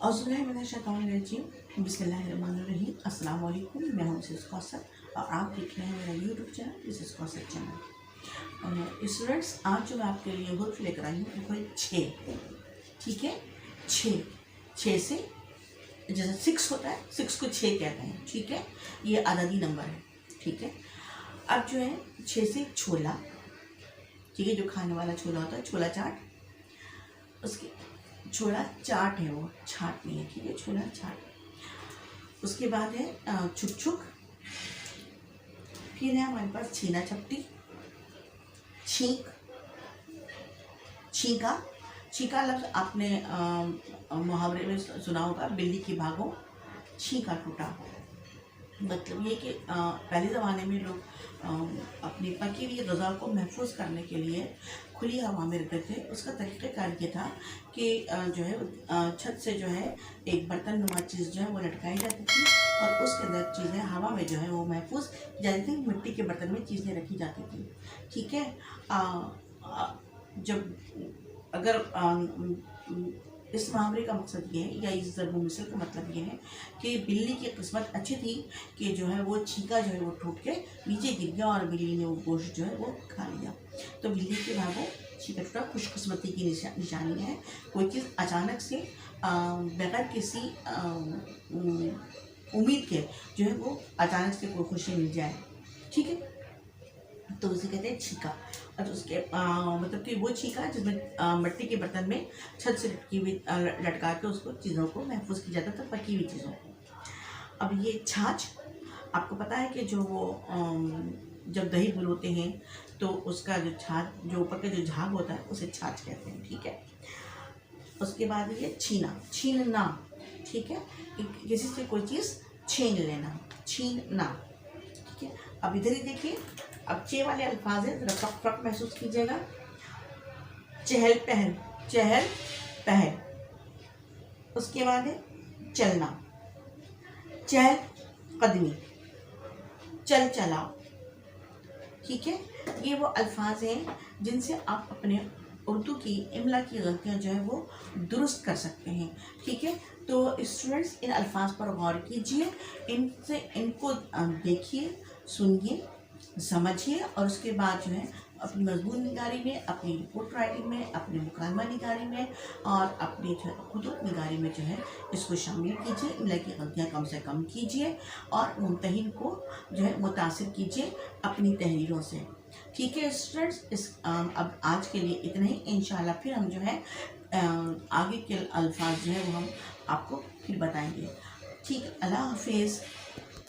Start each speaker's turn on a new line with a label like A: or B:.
A: औज़ुबिल्लाहिमिनश्शैतानिर्रजीम बिस्मिल्लाहिर्रहमानिर्रहीम। अस्सलाम वालेकुम। मैं हूं मिसेस कौसर और आप देख रहे हैं मेरा YouTube channel Mrs Kausar channel. Students, आज जो मैं आपके लिए हुर्फ लेकर आई हूँ वो है 6। ठीक है, 6 से जैसे 6 होता है, 6 को 6 कहते हैं। ठीक है, ये अददी नंबर है। ठीक है, अब जो है 6 से छोला, ठीक है, जो खाने वाला छोला होता है, छोला चाट, उसके छोला चाट है, वो छाट नहीं है। ठीक है, छोला चाट। उसके बाद है छुक छुक। फिर है हमारे पास छीना छपटी, छींक, छींका। छींका लफ्ज़ आपने मुहावरे में सुना होगा, बिल्ली की भागो छींका टूटा। मतलब ये कि पहले ज़माने में लोग अपनी पकी हुई ग़िज़ा को महफूज करने के लिए खुली हवा में रहते थे। उसका तरीक़ाकार ये था कि जो है छत से जो है एक बर्तन नुमा चीज़ जो है वो लटकाई जाती थी और उसके अंदर चीज़ें हवा में जो है वो महफूज की जाती थी। मिट्टी के बर्तन में चीज़ें रखी जाती थी। ठीक है, जब अगर इस मुहावरे का मकसद ये है, या इस ज़र्ब मिसल का मतलब ये है कि बिल्ली की किस्मत अच्छी थी कि जो है वो छींका जो है वो टूट के नीचे गिर गया और बिल्ली ने वो गोश्त जो है वो खा लिया। तो बिल्ली के भागो छींका टूटा खुशकिस्मती की निशानी है। कोई चीज़ अचानक से बगैर किसी उम्मीद के जो है वो अचानक से कोई खुशी मिल जाए। ठीक है, तो उसे कहते हैं छींका। और उसके मतलब कि वो छींका जिसमें मिट्टी के बर्तन में छत से लटकी हुई लटका के उसको चीज़ों को महफूज किया जाता था, पकी हुई चीज़ों को। अब ये छाछ, आपको पता है कि जो वो जब दही बुलोते हैं तो उसका जो छाछ, जो ऊपर का जो झाग होता है उसे छाछ कहते हैं। ठीक है, उसके बाद ये छीना, छीनना। ठीक है, किसी से कोई चीज़ छीन लेना, छीनना। ठीक है, अब इधर ही देखिए, अब चे वाले अल्फाज है, जरा फक फक महसूस कीजिएगा। चहल पहल, चहल पहल। उसके बाद है चलना, चहल कदमी, चल चलाओ। ठीक है, ये वो अल्फाज हैं जिनसे आप अपने उर्दू की इमला की गलतियाँ जो है वो दुरुस्त कर सकते हैं। ठीक है, तो स्टूडेंट्स इन अल्फाज पर गौर कीजिए, इनको देखिए, सुनिए, समझिए और उसके बाद जो है अपनी मजमून निगारी में, अपनी रिपोर्ट राइटिंग में, अपनी मुकालमा निगारी में और अपनी खुतूत निगारी में जो है इसको शामिल कीजिए। इमला की गलतियाँ कम से कम कीजिए और मुमतहिन को जो है मुतासिर कीजिए अपनी तहरीरों से। ठीक है स्टूडेंट्स, अब आज के लिए इतना ही। इंशाल्लाह फिर हम जो है आगे के अल्फाज जो है वो हम आपको फिर बताएंगे। ठीक, अल्लाह हाफिज़।